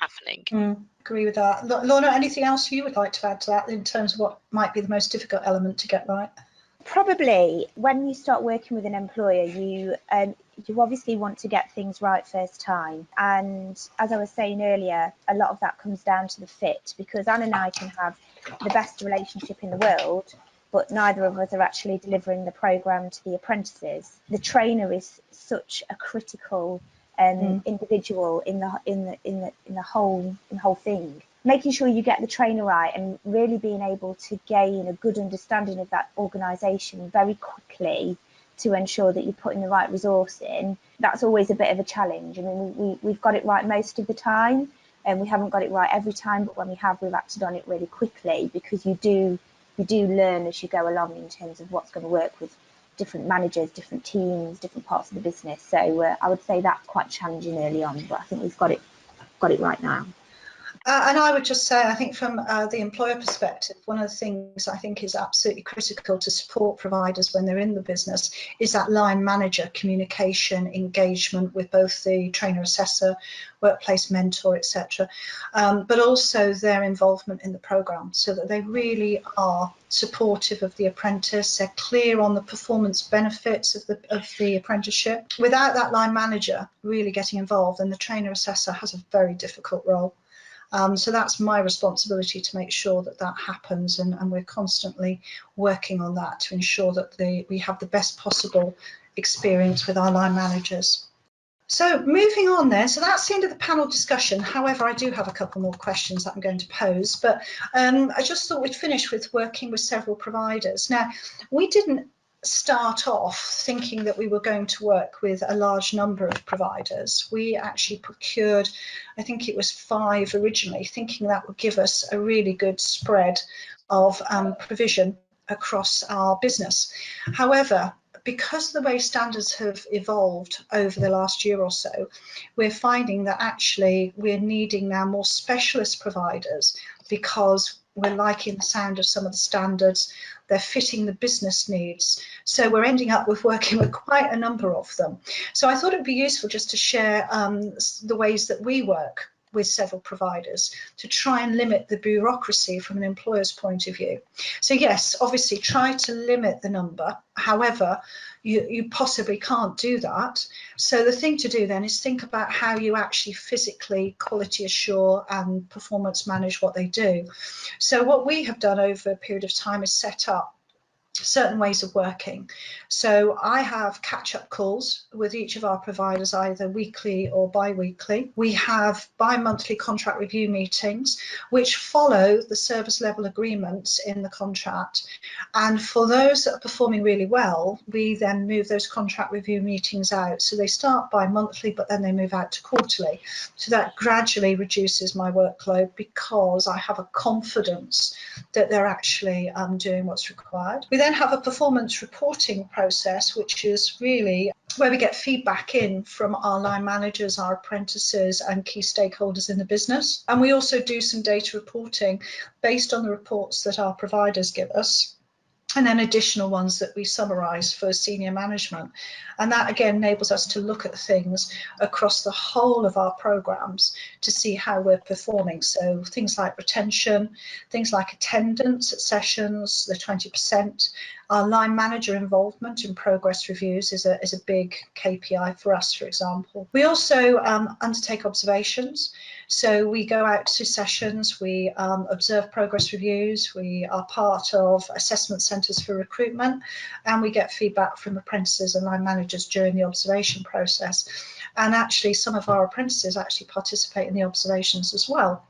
[SPEAKER 3] happening.
[SPEAKER 2] Agree with that. Lorna, anything else you would like to add to that in terms of what might be the most difficult element to get right?
[SPEAKER 4] Probably when you start working with an employer, you obviously want to get things right first time. And as I was saying earlier, a lot of that comes down to the fit, because Anne and I can have the best relationship in the world, but neither of us are actually delivering the programme to the apprentices. The trainer is such a critical individual in the whole thing. Making sure you get the trainer right and really being able to gain a good understanding of that organisation very quickly to ensure that you're putting the right resource in, that's always a bit of a challenge. I mean, we've got it right most of the time, and we haven't got it right every time, but when we have, we've acted on it really quickly, because you do learn as you go along in terms of what's going to work with different managers, different teams, different parts of the business. So I would say that's quite challenging early on, but I think we've got it right now.
[SPEAKER 2] And I would just say, I think from the employer perspective, one of the things I think is absolutely critical to support providers when they're in the business is that line manager communication, engagement with both the trainer assessor, workplace mentor, etc., but also their involvement in the programme, so that they really are supportive of the apprentice. They're clear on the performance benefits of the apprenticeship. Without that line manager really getting involved, then the trainer assessor has a very difficult role. So that's my responsibility to make sure that that happens, and we're constantly working on that to ensure that we have the best possible experience with our line managers. So moving on then, so that's the end of the panel discussion. However, I do have a couple more questions that I'm going to pose, but I just thought we'd finish with working with several providers. Now, we didn't start off thinking that we were going to work with a large number of providers. We actually procured, I think it was 5 originally, thinking that would give us a really good spread of provision across our business. However, because of the way standards have evolved over the last year or so, we're finding that actually we're needing now more specialist providers, because we're liking the sound of some of the standards, they're fitting the business needs. So we're ending up with working with quite a number of them. So I thought it'd be useful just to share the ways that we work with several providers to try and limit the bureaucracy from an employer's point of view. So yes, obviously try to limit the number. However, you possibly can't do that. So the thing to do then is think about how you actually physically quality assure and performance manage what they do. So what we have done over a period of time is set up certain ways of working. So I have catch-up calls with each of our providers, either weekly or bi-weekly. We have bi-monthly contract review meetings, which follow the service level agreements in the contract. And for those that are performing really well, we then move those contract review meetings out. So they start bi-monthly, but then they move out to quarterly. So that gradually reduces my workload, because I have a confidence that they're actually doing what's required. We then have a performance reporting process, which is really where we get feedback in from our line managers, our apprentices and key stakeholders in the business. And we also do some data reporting based on the reports that our providers give us, and then additional ones that we summarise for senior management. And that again enables us to look at things across the whole of our programmes to see how we're performing. So things like retention, things like attendance at sessions, the 20%. Our line manager involvement in progress reviews is a big KPI for us, for example. We also undertake observations. So we go out to sessions, we observe progress reviews, we are part of assessment centres for recruitment, and we get feedback from apprentices and line managers during the observation process. And actually some of our apprentices actually participate in the observations as well,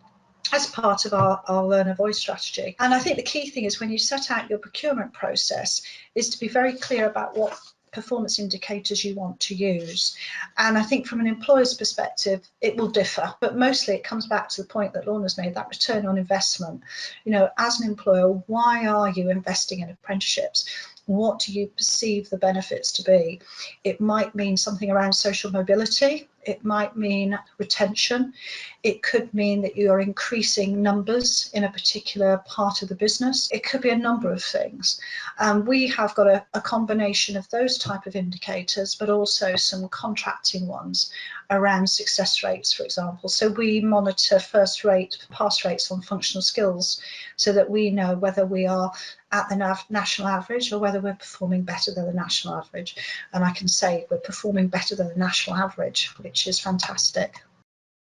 [SPEAKER 2] as part of our learner voice strategy. And I think the key thing is when you set out your procurement process is to be very clear about what performance indicators you want to use. And I think from an employer's perspective, it will differ, but mostly it comes back to the point that Lorna's made, that return on investment. You know, as an employer, why are you investing in apprenticeships? What do you perceive the benefits to be? It might mean something around social mobility. It might mean retention. It could mean that you are increasing numbers in a particular part of the business. It could be a number of things. We have got a combination of those type of indicators, but also some contracting ones around success rates, for example. So we monitor pass rates on functional skills so that we know whether we are at the national average or whether we're performing better than the national average. And I can say we're performing better than the national average, which is fantastic.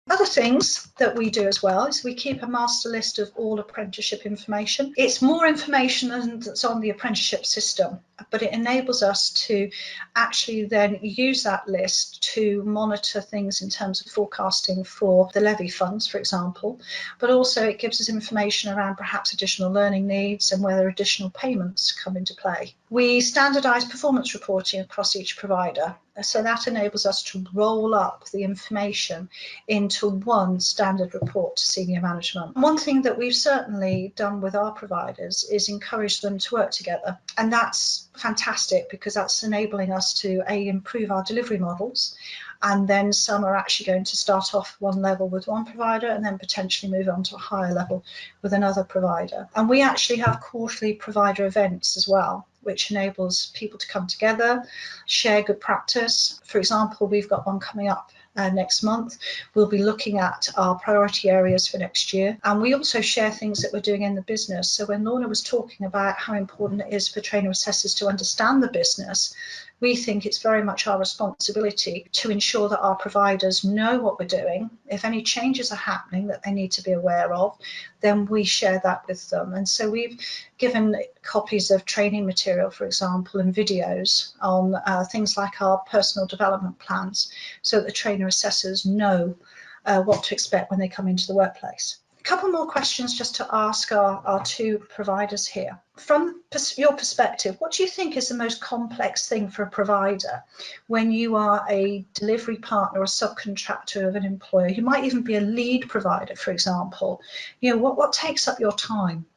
[SPEAKER 2] Other things that we do as well is we keep a master list of all apprenticeship information. It's more information than that's on the apprenticeship system, but it enables us to actually then use that list to monitor things in terms of forecasting for the levy funds, for example, but also it gives us information around perhaps additional learning needs and whether additional payments come into play. We standardise performance reporting across each provider, so that enables us to roll up the information into one standard report to senior management. One thing that we've certainly done with our providers is encourage them to work together, and that's fantastic because that's enabling us to improve our delivery models, and then some are actually going to start off one level with one provider and then potentially move on to a higher level with another provider. And we actually have quarterly provider events as well, which enables people to come together, share good practice. For example, we've got one coming up next month. We'll be looking at our priority areas for next year. And we also share things that we're doing in the business. So when Lorna was talking about how important it is for trainer assessors to understand the business, we think it's very much our responsibility to ensure that our providers know what we're doing. If any changes are happening that they need to be aware of, then we share that with them. And so we've given copies of training material, for example, and videos on things like our personal development plans, so that the trainer assessors know what to expect when they come into the workplace. A couple more questions just to ask our two providers here. From your perspective, what do you think is the most complex thing for a provider when you are a delivery partner or subcontractor of an employer? You might even be a lead provider, for example. You know, what takes up your time?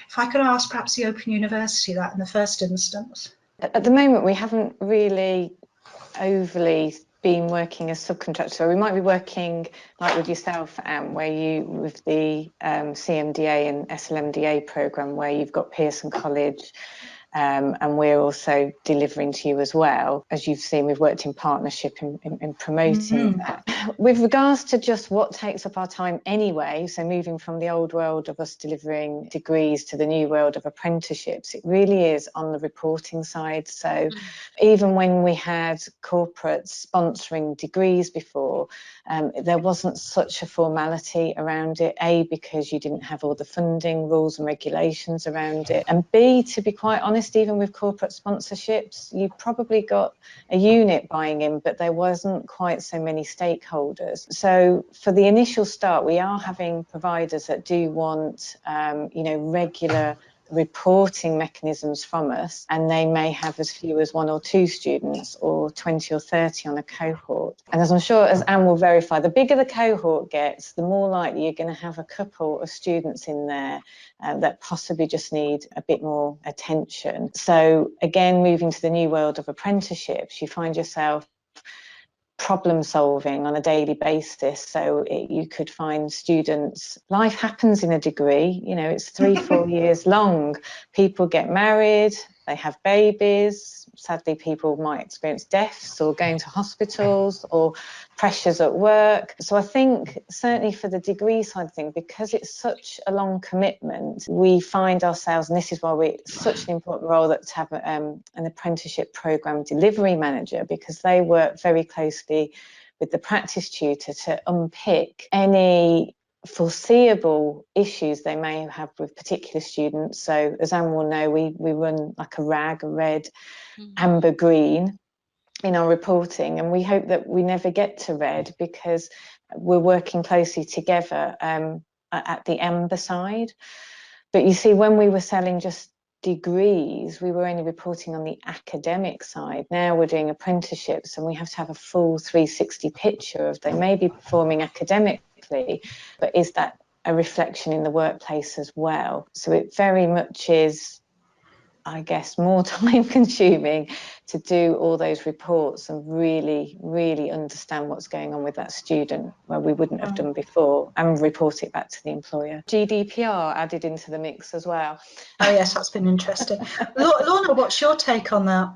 [SPEAKER 2] If I could ask perhaps the Open University that in the first instance.
[SPEAKER 5] At the moment, we haven't really overly been working as subcontractors. So we might be working like with yourself, Anne, where you with the CMDA and SLMDA programme, where you've got Pearson College, and we're also delivering to you as well. As you've seen, we've worked in partnership in promoting that. With regards to just what takes up our time anyway, so moving from the old world of us delivering degrees to the new world of apprenticeships, it really is on the reporting side. So even when we had corporates sponsoring degrees before, there wasn't such a formality around it, A, because you didn't have all the funding rules and regulations around it, and B, to be quite honest, even with corporate sponsorships, you probably got a unit buying in, but there wasn't quite so many stakeholders. So for the initial start, we are having providers that do want, regular reporting mechanisms from us, and they may have as few as 1 or 2 students or 20 or 30 on a cohort. And as I'm sure, as Anne will verify, the bigger the cohort gets, the more likely you're going to have a couple of students in there that possibly just need a bit more attention. So again, moving to the new world of apprenticeships, you find yourself problem solving on a daily basis. So you could find students, life happens in a degree, it's 3-4 years long. People get married, they have babies. Sadly, people might experience deaths or going to hospitals or pressures at work. So I think certainly for the degree side of things, because it's such a long commitment, we find ourselves, and this is why it's such an important role that to have an apprenticeship programme delivery manager, because they work very closely with the practice tutor to unpick any foreseeable issues they may have with particular students. So as Anne will know, we run like a RAG, a red, amber, green in our reporting, and we hope that we never get to red because we're working closely together at the amber side. But you see, when we were selling just degrees, we were only reporting on the academic side. Now we're doing apprenticeships and we have to have a full 360 picture of they may be performing academically, but is that a reflection in the workplace as well? So it very much is, I guess, more time consuming to do all those reports and really, really understand what's going on with that student where we wouldn't have done before, and report it back to the employer. GDPR added into the mix as well.
[SPEAKER 2] Oh yes, that's been interesting. Lorna, what's your take on that?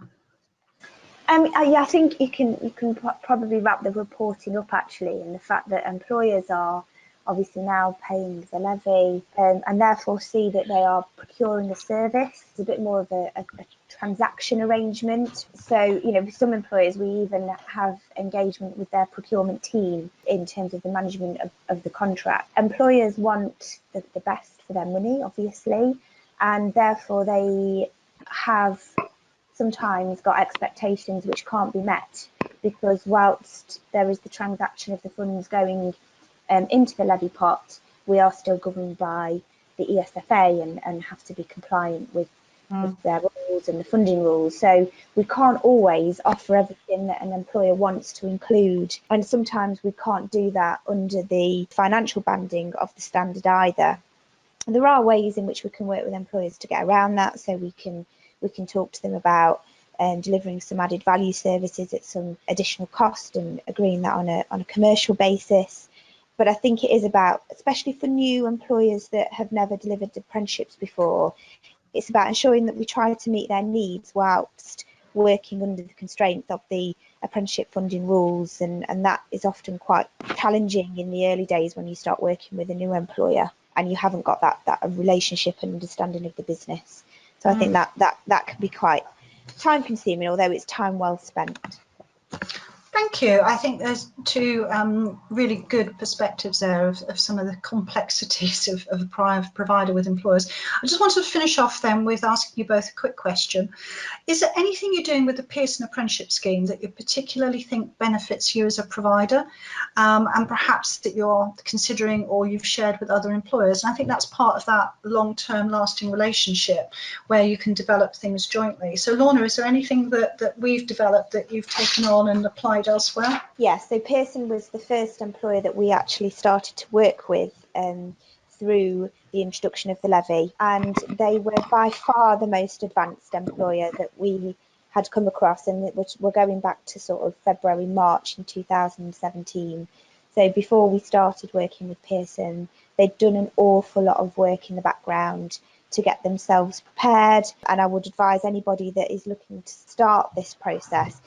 [SPEAKER 4] Yeah, I think you can probably wrap the reporting up actually in the fact that employers are obviously now paying the levy and therefore see that they are procuring a service. It's a bit more of a transaction arrangement. So, you know, with some employers, we even have engagement with their procurement team in terms of the management of the contract. Employers want the best for their money, obviously, and therefore they have sometimes got expectations which can't be met, because whilst there is the transaction of the funds going into the levy pot, we are still governed by the ESFA and have to be compliant with their rules and the funding rules. So we can't always offer everything that an employer wants to include, and sometimes we can't do that under the financial banding of the standard either. And there are ways in which we can work with employers to get around that, so we can talk to them about delivering some added value services at some additional cost and agreeing that on a commercial basis. But I think it is about, especially for new employers that have never delivered apprenticeships before, it's about ensuring that we try to meet their needs whilst working under the constraints of the apprenticeship funding rules, and that is often quite challenging in the early days when you start working with a new employer and you haven't got that relationship and understanding of the business. So I think that can be quite time consuming, although it's time well spent.
[SPEAKER 2] Thank you. I think there's two really good perspectives there of some of the complexities of a private provider with employers. I just wanted to finish off then with asking you both a quick question. Is there anything you're doing with the Pearson Apprenticeship Scheme that you particularly think benefits you as a provider, and perhaps that you're considering or you've shared with other employers? And I think that's part of that long-term lasting relationship where you can develop things jointly. So Lorna, is there anything that we've developed that you've taken on and applied elsewhere?
[SPEAKER 4] Yes, so Pearson was the first employer that we actually started to work with through the introduction of the levy, and they were by far the most advanced employer that we had come across, and we're going back to sort of February, March in 2017. So before we started working with Pearson, they'd done an awful lot of work in the background to get themselves prepared, and I would advise anybody that is looking to start this process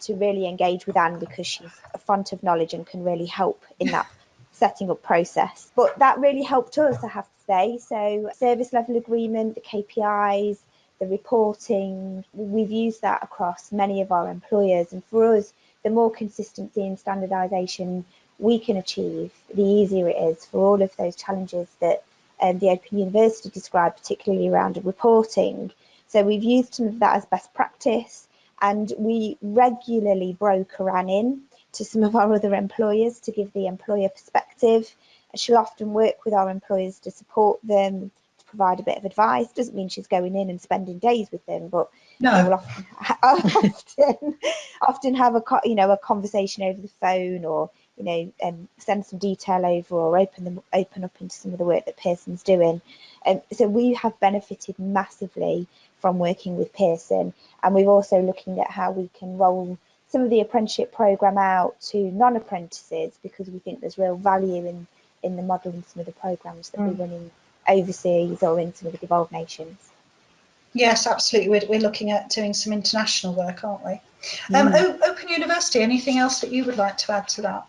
[SPEAKER 4] to really engage with Anne, because she's a font of knowledge and can really help in that setting up process. But that really helped us, I have to say. So service level agreement, the KPIs, the reporting, we've used that across many of our employers, and for us, the more consistency and standardisation we can achieve, the easier it is for all of those challenges that the Open University described, particularly around reporting. So we've used some of that as best practice, and we regularly broker Anne in to some of our other employers to give the employer perspective. She'll often work with our employers to support them, to provide a bit of advice. Doesn't mean she's going in and spending days with them, but
[SPEAKER 2] no.
[SPEAKER 4] We'll often have a conversation over the phone, or send some detail over, or open up into some of the work that Pearson's doing. So we have benefited massively from working with Pearson, and we're also looking at how we can roll some of the apprenticeship programme out to non-apprentices, because we think there's real value in the model and some of the programmes that we're running overseas or in some of the devolved nations.
[SPEAKER 2] Yes, absolutely. We're looking at doing some international work, aren't we? Open University, anything else that you would like to add to that?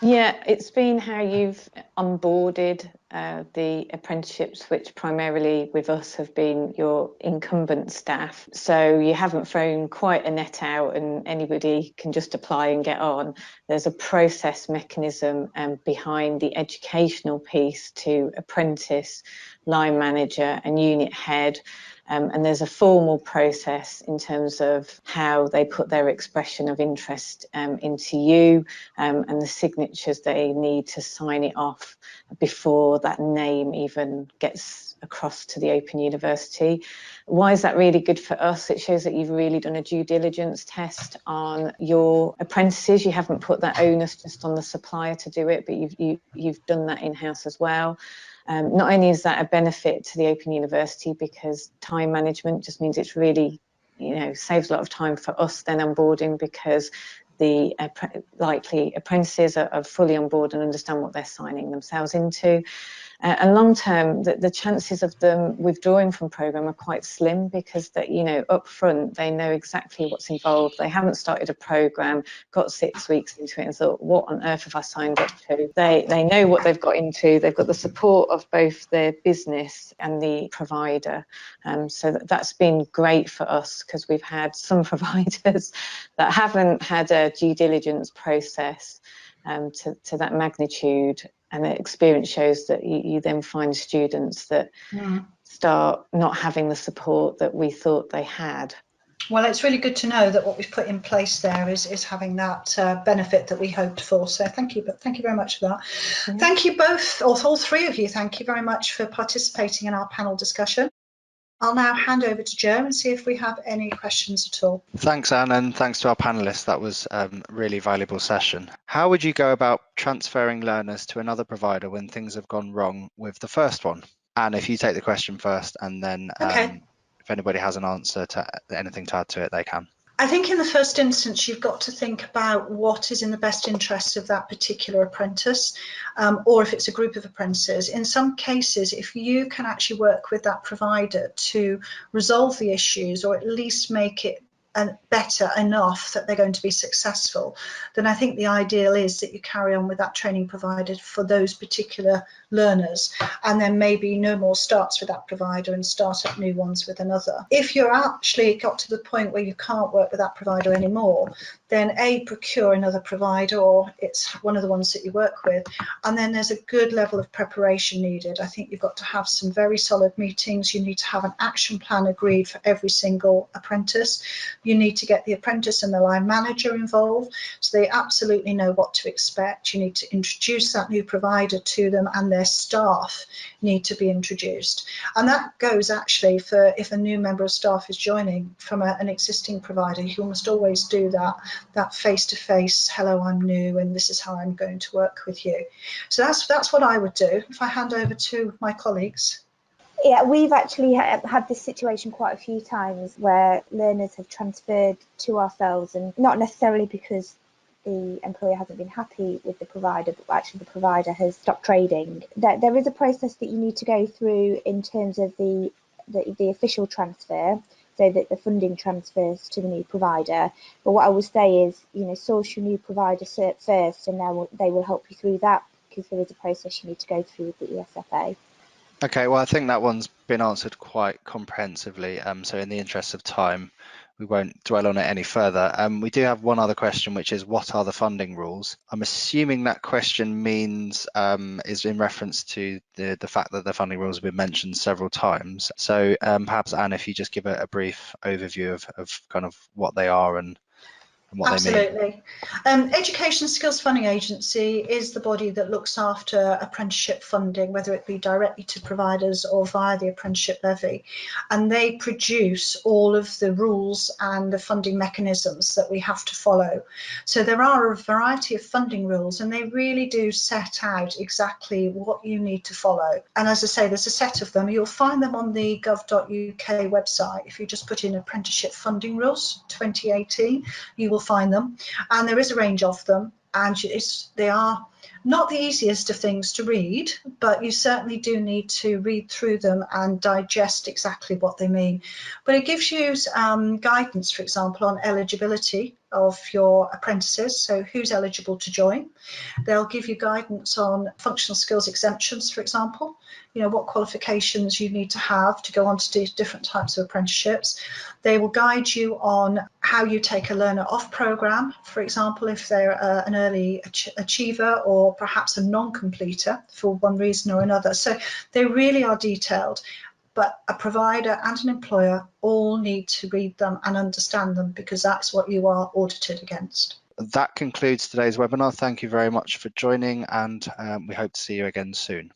[SPEAKER 5] Yeah, it's been how you've onboarded the apprenticeships, which primarily with us have been your incumbent staff. So you haven't thrown quite a net out and anybody can just apply and get on. There's a process mechanism behind the educational piece to apprentice, line manager and unit head. And there's a formal process in terms of how they put their expression of interest into you, and the signatures they need to sign it off before that name even gets across to the Open University. Why is that really good for us? It shows that you've really done a due diligence test on your apprentices. You haven't put that onus just on the supplier to do it, but you've done that in-house as well. Not only is that a benefit to the Open University, because time management just means it's really, saves a lot of time for us then onboarding, because the likely apprentices are fully on board and understand what they're signing themselves into. And long term, the chances of them withdrawing from programme are quite slim, because that, up front they know exactly what's involved. They haven't started a programme, got 6 weeks into it and thought, what on earth have I signed up to? They know what they've got into. They've got the support of both their business and the provider. So that's been great for us, because we've had some providers that haven't had a due diligence process to that magnitude, and the experience shows that you then find students that start not having the support that we thought they had.
[SPEAKER 2] Well, it's really good to know that what we've put in place there is having that benefit that we hoped for. So thank you very much for that. Yeah. Thank you both, or all three of you, thank you very much for participating in our panel discussion. I'll now hand over to Joe and see if we have any questions at all.
[SPEAKER 1] Thanks, Anne, and thanks to our panelists. That was a really valuable session. How would you go about transferring learners to another provider when things have gone wrong with the first one? Anne, if you take the question first, and then if anybody has an answer to anything to add to it, they can.
[SPEAKER 2] I think in the first instance, you've got to think about what is in the best interest of that particular apprentice, or if it's a group of apprentices. In some cases, if you can actually work with that provider to resolve the issues, or at least make it better enough that they're going to be successful, then I think the ideal is that you carry on with that training provided for those particular learners, and then maybe no more starts with that provider and start up new ones with another. If you're actually got to the point where you can't work with that provider anymore, then procure another provider, or it's one of the ones that you work with, and then there's a good level of preparation needed. I think you've got to have some very solid meetings. You need to have an action plan agreed for every single apprentice. You need to get the apprentice and the line manager involved, so they absolutely know what to expect. You need to introduce that new provider to them, and their staff need to be introduced. And that goes actually for if a new member of staff is joining from an existing provider, you must always do that face-to-face, hello, I'm new and this is how I'm going to work with you. So that's what I would do. If I hand over to my colleagues.
[SPEAKER 4] Yeah, we've actually had this situation quite a few times where learners have transferred to ourselves, and not necessarily because the employer hasn't been happy with the provider, but actually the provider has stopped trading. There is a process that you need to go through in terms of the official transfer, so that the funding transfers to the new provider. But what I would say is, source your new provider first, and now they will help you through that, because there is a process you need to go through with the ESFA.
[SPEAKER 1] Okay, well, I think that one's been answered quite comprehensively. So in the interest of time, we won't dwell on it any further. We do have one other question, which is, what are the funding rules? I'm assuming that question means is in reference to the fact that the funding rules have been mentioned several times. So perhaps, Anne, if you just give a brief overview of kind of what they are and what
[SPEAKER 2] Absolutely.
[SPEAKER 1] they mean.
[SPEAKER 2] Education Skills Funding Agency is the body that looks after apprenticeship funding, whether it be directly to providers or via the apprenticeship levy, and they produce all of the rules and the funding mechanisms that we have to follow. So there are a variety of funding rules, and they really do set out exactly what you need to follow. And as I say, there's a set of them. You'll find them on the gov.uk website. If you just put in apprenticeship funding rules 2018, you will find them, and there is a range of them, and they are not the easiest of things to read, but you certainly do need to read through them and digest exactly what they mean. But it gives you guidance, for example, on eligibility of your apprentices, so who's eligible to join. They'll give you guidance on functional skills exemptions, for example, what qualifications you need to have to go on to do different types of apprenticeships. They will guide you on how you take a learner off programme, for example, if they're an early achiever or perhaps a non-completer for one reason or another. So they really are detailed, but a provider and an employer all need to read them and understand them, because that's what you are audited against.
[SPEAKER 1] That concludes today's webinar. Thank you very much for joining, and we hope to see you again soon.